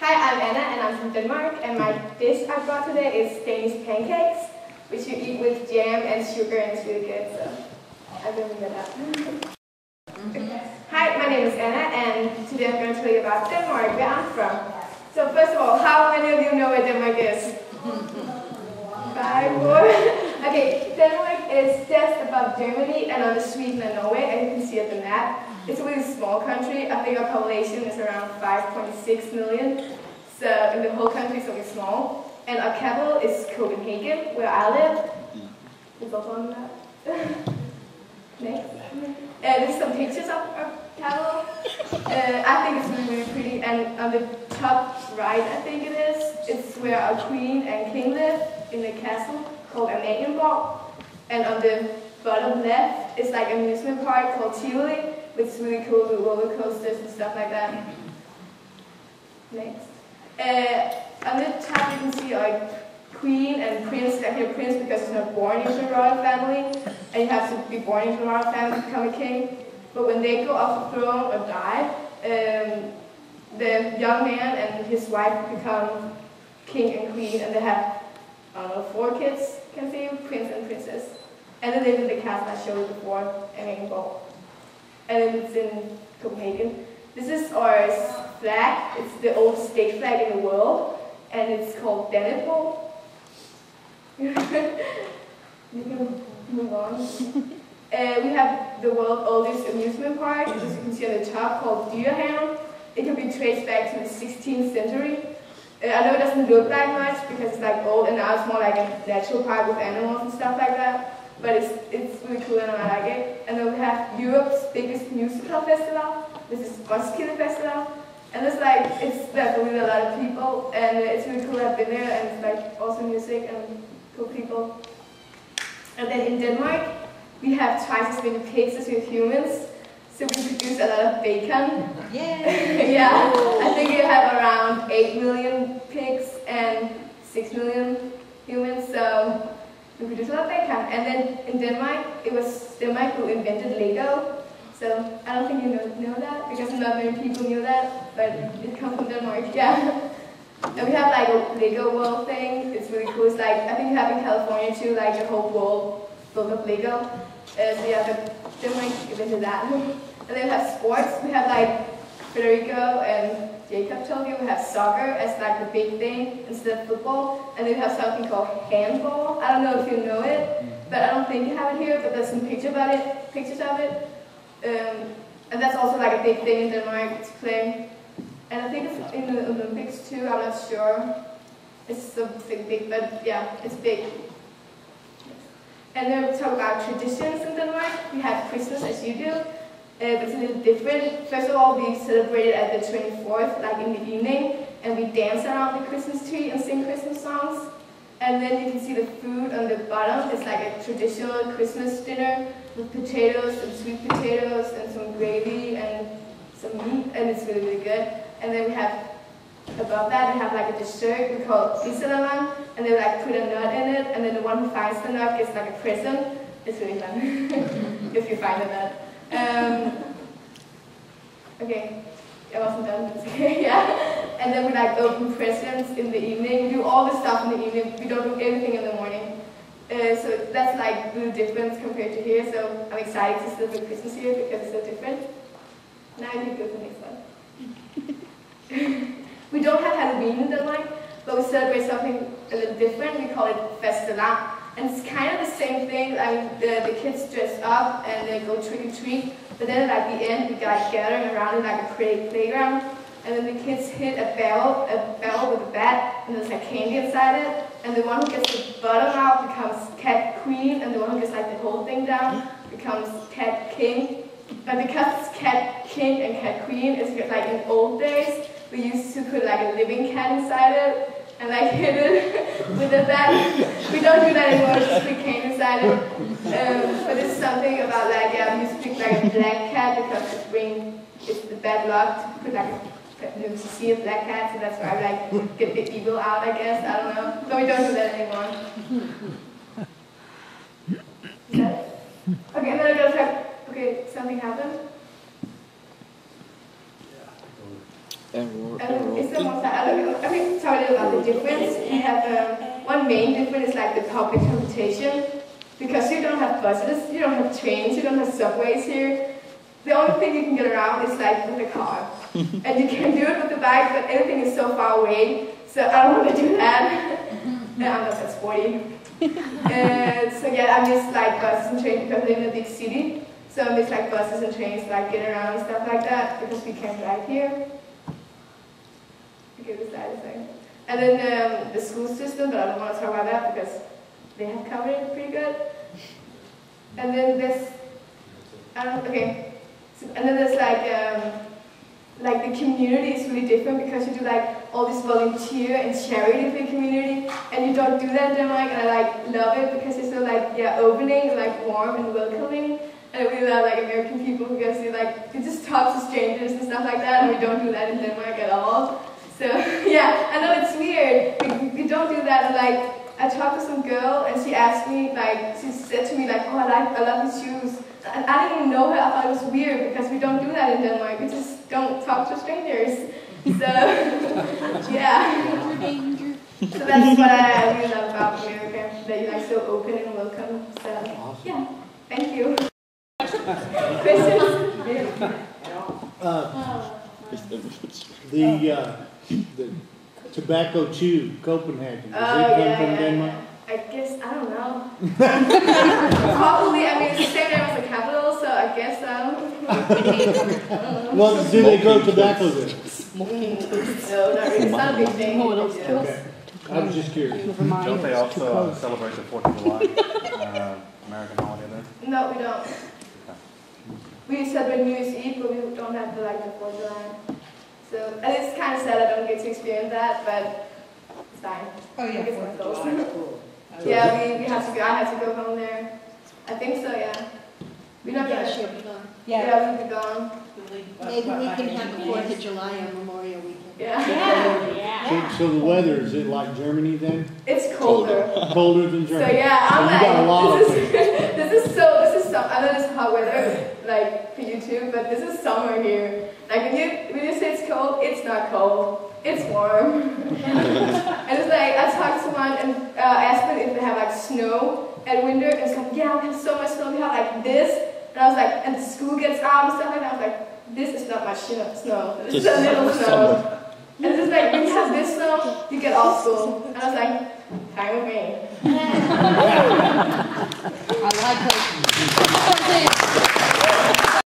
Hi, I'm Anna and I'm from Denmark, and my dish I brought today is Danish pancakes, which you eat with jam and sugar, and it's really good, so I've been with that. Hi, my name is Anna, and today I'm going to tell you about Denmark, where I'm from. So first of all, how many of you know where Denmark is? 5, 4. Okay, Denmark is just above Germany and under Sweden and Norway, and you can see at the map. It's a really small country. I think our population is around 5.6 million. So in the whole country, it's really small. And our capital is Copenhagen, where I live. It's also on the map. Next. There's some pictures of our capital. I think it's really, really pretty. And on the top right, I think it is, it's where our queen and king live in a castle called Amalienborg. And on the bottom left is like an amusement park called Tivoli, which is really cool with roller coasters and stuff like that. Next. On the top you can see our queen and prince. They're here prince because he's not born into a royal family, and you have to be born into a royal family to become a king. But when they go off the throne or die, the young man and his wife become king and queen, and they have, I don't know, 4 kids, can see, prince and princess. And they live in the castle I showed you before, Amalienborg. And it's in Copenhagen. This is our flag. It's the oldest state flag in the world, and it's called Dannebrog. You can move on. We have the world's oldest amusement park, as you can see on the top, called Dyrehaven. It can be traced back to the 16th century. I know it doesn't look like much because it's like old, and now it's more like a natural park with animals and stuff like that. But it's really cool and I like it. And then we have Europe's biggest musical festival. This is Roskilde Festival. And it's really a lot of people, and it's really cool. I've been there, and it's like awesome music and cool people. And then in Denmark, we have twice as many pigs as we have humans. So we produce a lot of bacon. Yay! Yeah, I think you have around 8 million pigs and 6 million humans. So we produce a lot of bacon. And then in Denmark, it was Denmark who invented Lego. So I don't think you know that, because not many people knew that, but it comes from Denmark, yeah. And we have like a Lego world thing. It's really cool. It's like, I think you have in California too, like a whole world full of Lego. So yeah, but Denmark invented that. And then we have sports. We have like Federico and Jacob told you, we have soccer as like the big thing instead of football. And then we have something called handball. I don't know if you know it, but I don't think you have it here, but there's some pictures of it. And that's also like a big thing in Denmark to play. And I think it's in the Olympics too, I'm not sure. It's something big, but yeah, it's big. And then we talk about traditions in Denmark. We have Christmas as you do, but it's a little different. First of all, we celebrate it at the 24th, like in the evening, and we dance around the Christmas tree and sing Christmas songs. And then you can see the food on the bottom. It's like a traditional Christmas dinner with potatoes and sweet potatoes and some gravy and some meat, and it's really, really good. And then we have, above that, we have like a dessert we call Iserlemang, and they like put a nut in it, and then the one who finds the nut gets like a present. It's really fun, if you find a nut. Okay, I wasn't done, it's okay, yeah. And then we like open presents in the evening. We do all the stuff in the evening. We don't do everything in the morning. So that's like the difference compared to here. So I'm excited to celebrate Christmas here because it's so different. Now you can go to the next one. We don't have Halloween in Denmark, but we celebrate something a little different. We call it Fastelavn. And it's kind of the same thing. The kids dress up and they go trick or treat. But then at the end, we got gathering around in like a playground. And then the kids hit a barrel with a bat, and there's like candy inside it. And the one who gets the bottom out becomes cat queen, and the one who gets like the whole thing down becomes cat king. But because it's cat king and cat queen, it's like in old days, we used to put like a living cat inside it and like hit it with a bat. We don't do that anymore, we just put candy inside it. But it's something about like, yeah, we used to pick like a black cat because it's the bad luck to put like to see a black cat, so that's why I like get the evil out, I guess. I don't know. But we don't do that anymore. Is that it? Okay, and then I'm gonna talk. Okay, something happened. And it's the most, I mean, tell you about the difference. We have one main difference is like the public transportation. Because you don't have buses, you don't have trains, you don't have subways here. The only thing you can get around is like with a car. And you can do it with the bike, but everything is so far away. So I don't want to do that. And I'm not that sporty. So yeah, I miss like buses and trains because I live in a big city. So I miss like buses and trains, like get around and stuff like that because we can't drive here. Okay, this side is like. And then the school system, but I don't want to talk about that because they have covered it pretty good. And then there's, okay. So, and then there's like the community is really different because you do like all this volunteer and charity for the community, and you don't do that in Denmark, and I like love it because it's so like opening, like warm and welcoming, and we love like American people because you just talk to strangers and stuff like that, and we don't do that in Denmark at all. So yeah, I know it's weird. We don't do that. And like I talked to some girl, and she asked me she said to me like, oh, I love these shoes. And I didn't even know her. I thought it was weird because we don't do that in Denmark. We just don't talk to strangers. So, yeah. So that's what I really love about America, that you're like so open and welcome. So, yeah. Thank you. Questions? The tobacco chew, Copenhagen, does it come from Denmark? I guess, I don't know. Probably, I mean, it's the same name as the capital, so I guess Well, do they grow tobacco there? No, not really. It's not a big thing. Okay. I was just curious. Don't they also celebrate the 4th of July, American holiday there? No, we don't. We celebrate New Year's Eve, but we don't have the 4th of July. So, and it's kind of sad I don't get to experience that, but it's fine. Oh yeah, 4th of July, cool. Yeah, we have to go. I have to go home there. I think so. Yeah. We're not gonna. she'll be gone. Yeah, we'll be gone. Maybe we can have the 4th of July on Memorial Weekend. Yeah. So the weather, is it like Germany then? It's colder. Colder than Germany? So yeah, I'm you got a lot like, of things. this is I know this is hot weather, like for you too, but this is summer here. Like when you say it's cold, it's not cold. It's warm. And it's like, I talked to one and asked them if they have like snow at winter, and it's like, yeah, we have so much snow, we have like this. And I was like, and the school gets out and stuff like that. I was like, this is not much snow. This is a little snow. And it's just like, when you have this snow, you get off school. And I was like, fine with me. I like her.